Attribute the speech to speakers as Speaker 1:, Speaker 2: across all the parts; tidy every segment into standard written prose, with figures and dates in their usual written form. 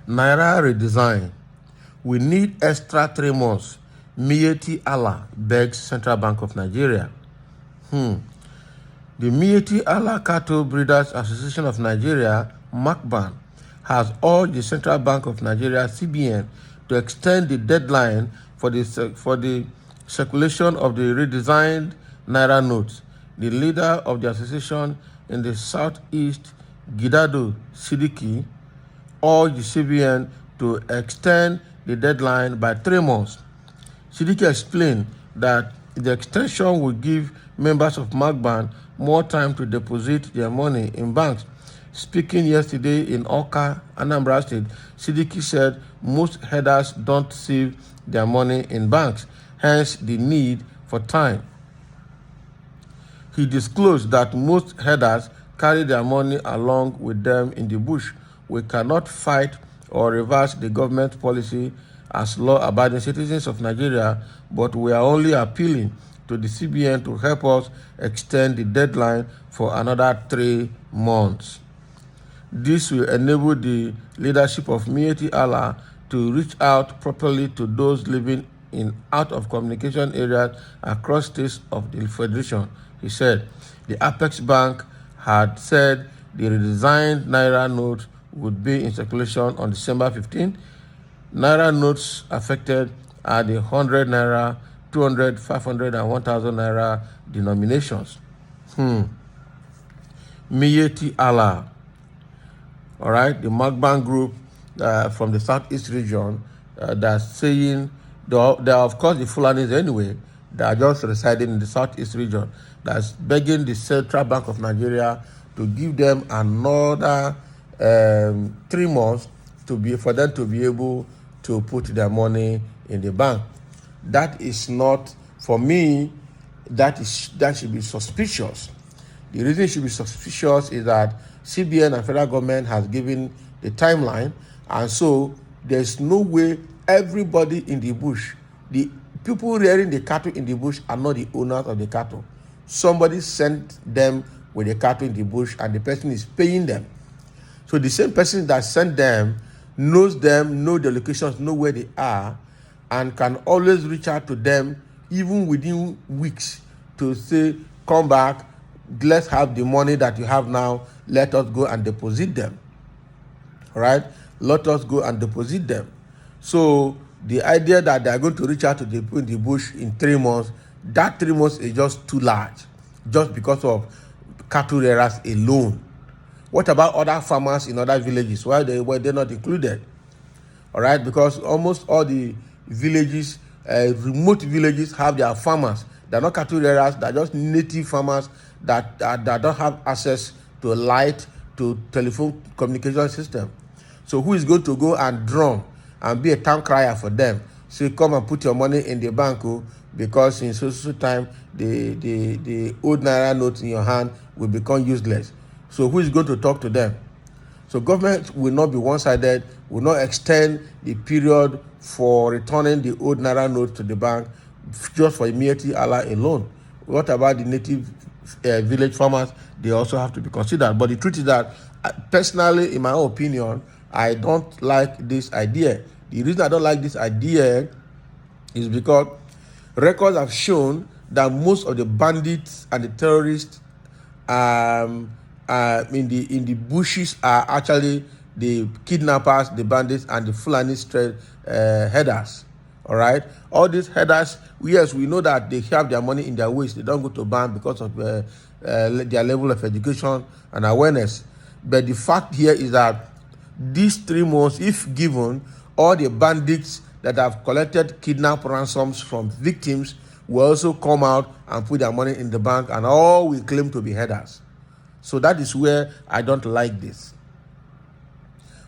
Speaker 1: Naira redesign. We need extra 3 months. Miyetti Allah begs Central Bank of Nigeria. The Miyetti Allah Cattle Breeders Association of Nigeria, Macban, has urged the Central Bank of Nigeria, CBN, to extend the deadline for the circulation of the redesigned Naira notes. The leader of the association in the southeast, Gidado Sidiki, urged the CBN to extend the deadline by 3 months. Sidiki explained that the extension will give members of Macban more time to deposit their money in banks. Speaking yesterday in Oka, Anambra State, Sidiki said most headers don't save their money in banks, hence the need for time. He disclosed that most headers carry their money along with them in the bush. We cannot fight or reverse the government policy as law-abiding citizens of Nigeria, but we are only appealing to the CBN to help us extend the deadline for another 3 months. This will enable the leadership of Miyetti Allah to reach out properly to those living in out-of-communication areas across states of the Federation. He said the Apex Bank had said the redesigned Naira note would be in circulation on December 15. Naira notes affected are the 100 Naira, 200, 500, and 1,000 Naira denominations. Miyetti Allah. All right, the Macban group from the southeast region that's saying, they are of course the Fulanis anyway, they are just residing in the southeast region, that's begging the Central Bank of Nigeria to give them another 3 months for them to be able to put their money in the bank. That is not, for me, that should be suspicious. The reason it should be suspicious is that CBN and federal government has given the timeline, and so there's no way everybody in the bush, the people rearing the cattle in the bush are not the owners of the cattle. Somebody sent them with the cattle in the bush and the person is paying them. So the same person that sent them, know their locations, know where they are, and can always reach out to them even within weeks to say, come back, let's have the money that you have now, let us go and deposit them. All right? Let us go and deposit them. So the idea that they are going to reach out to the people in the bush in 3 months, that 3 months is just too large, just because of cattle rearers alone. What about other farmers in other villages? Why they're not included? All right, because almost all the villages, remote villages, have their farmers. They're not cattle rearers, they're just native farmers that don't have access to light, to telephone communication system. So who is going to go and drum and be a town crier for them? So you come and put your money in the bank, because in so time the old Naira notes in your hand will become useless. So who is going to talk to them? So government will not be one-sided, will not extend the period for returning the old Naira notes to the bank just for Miyetti Allah alone. What about the native village farmers? They also have to be considered. But the truth is that, personally, in my own opinion, I don't like this idea. The reason I don't like this idea is because records have shown that most of the bandits and the terrorists in the bushes are actually the kidnappers, the bandits, and the Fulani headers. All right, all these headers, yes, we know that they have their money in their waist. They don't go to bank because of their level of education and awareness. But the fact here is that these 3 months, if given, all the bandits that have collected kidnap ransoms from victims will also come out and put their money in the bank, and all will claim to be headers. So that is where I don't like this.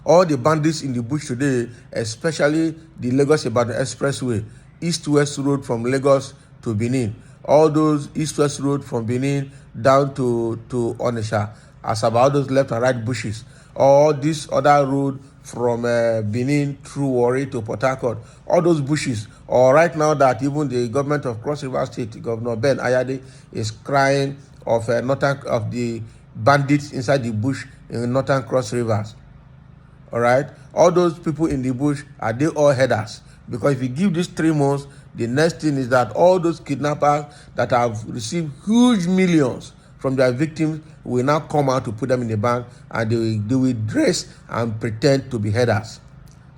Speaker 1: All the bandits in the bush today, especially the Lagos-Ibadan Expressway, east-west road from Lagos to Benin, all those east-west road from Benin down to Onitsha, as about those left and right bushes, all this other road from Benin through Warri to Port Harcourt, all those bushes, or right now that even the government of Cross River State, Governor Ben Ayade, is crying of northern of the bandits inside the bush in northern Cross Rivers. All right, all those people in the bush, are they all headers? Because if you give these 3 months, the next thing is that all those kidnappers that have received huge millions from their victims will now come out to put them in the bank, and they will dress and pretend to be headers.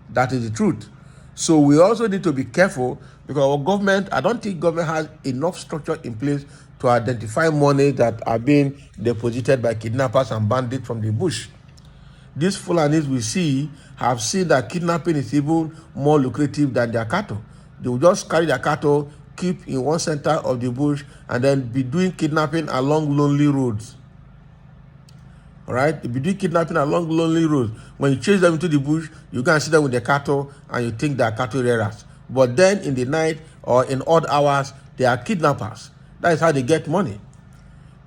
Speaker 1: That is the truth. So we also need to be careful, because our government, I don't think government has enough structure in place to identify money that are being deposited by kidnappers and bandits from the bush. These Fulanis we see have seen that kidnapping is even more lucrative than their cattle. They will just carry their cattle, keep in one center of the bush, and then be doing kidnapping along lonely roads. All right, they be doing kidnapping along lonely roads. When you chase them into the bush, you can see them with the cattle, and you think they are cattle rearers. But then in the night or in odd hours, they are kidnappers. That is how they get money.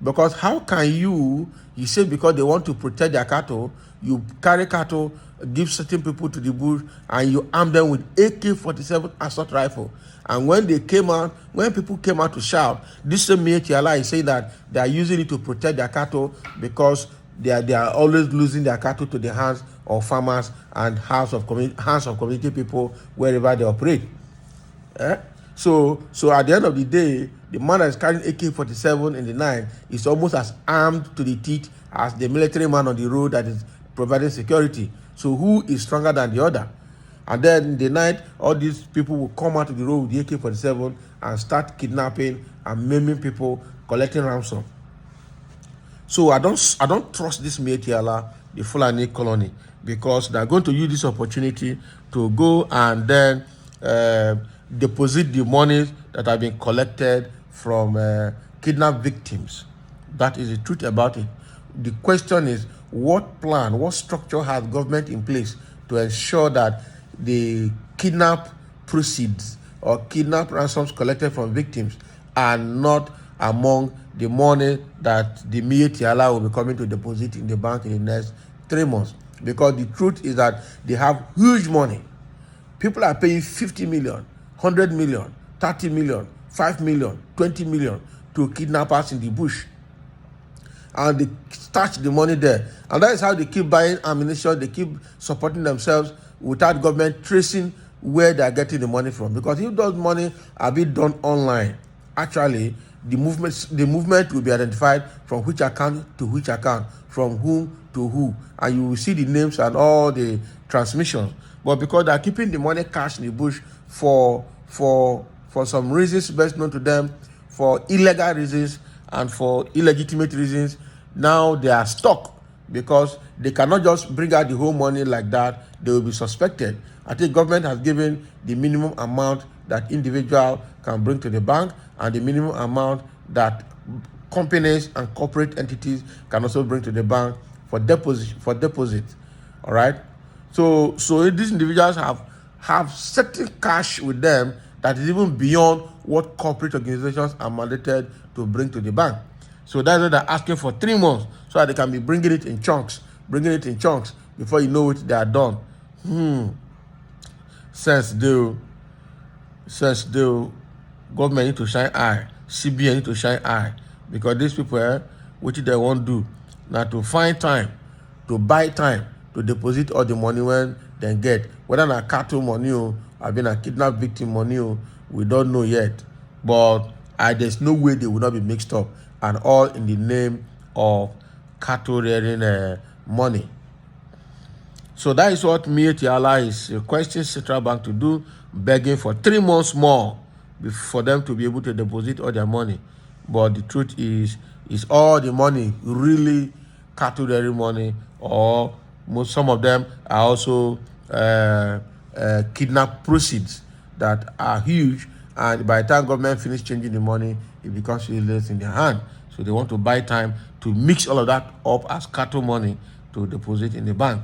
Speaker 1: Because how can you say because they want to protect their cattle, you carry cattle, give certain people to the bush, and you arm them with AK-47 assault rifle. And when people came out to shout, this same Miyetti is saying that they are using it to protect their cattle, because they are always losing their cattle to the hands of farmers and hands of community people wherever they operate. So at the end of the day, the man that is carrying AK-47 in the night is almost as armed to the teeth as the military man on the road that is providing security. So who is stronger than the other? And then in the night, all these people will come out to the road with the AK-47 and start kidnapping and maiming people, collecting ransom. So I don't trust this Miyetti, the Fulani colony, because they are going to use this opportunity to go and then deposit the monies that have been collected from kidnapped victims. That is the truth about it. The question is, what plan, what structure has government in place to ensure that the kidnap proceeds or kidnap ransoms collected from victims are not among the money that the Miyetti will be coming to deposit in the bank in the next 3 months? Because the truth is that they have huge money. People are paying 50 million, 100 million, 30 million, 5 million, 20 million to kidnappers in the bush. And they stash the money there. And that is how they keep buying ammunition. They keep supporting themselves without government tracing where they are getting the money from. Because if those money are being done online, actually, the movement will be identified from which account to which account, from whom to who. And you will see the names and all the transmissions. But because they are keeping the money cash in the bush for some reasons best known to them, for illegal reasons and for illegitimate reasons, now they are stuck, because they cannot just bring out the whole money like that. They will be suspected. I think government has given the minimum amount that individual can bring to the bank, and the minimum amount that companies and corporate entities can also bring to the bank for deposit. All right. So these individuals have certain cash with them that is even beyond what corporate organizations are mandated to bring to the bank. So that's why they're asking for 3 months, so that they can be bringing it in chunks before you know it, they are done. Sense do government need to shine eye, CBN need to shine eye, because these people, what they won't do now to find time, to buy time, to deposit all the money when they get, whether na cattle money or been a kidnapped victim money, we don't know yet. But there's no way they will not be mixed up, and all in the name of cattle rearing money. So that is what Miyetti is requesting Central Bank to do, begging for 3 months more for them to be able to deposit all their money. But the truth is all the money really cattle rearing money, or some of them are also kidnap proceeds that are huge, and by the time government finish changing the money, it becomes useless in their hand. So they want to buy time to mix all of that up as cattle money to deposit in the bank.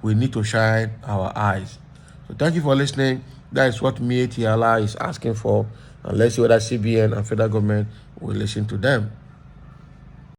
Speaker 1: We need to shine our eyes. So thank you for listening. That is what Miyetti is asking for, and let's see whether CBN and federal government will listen to them.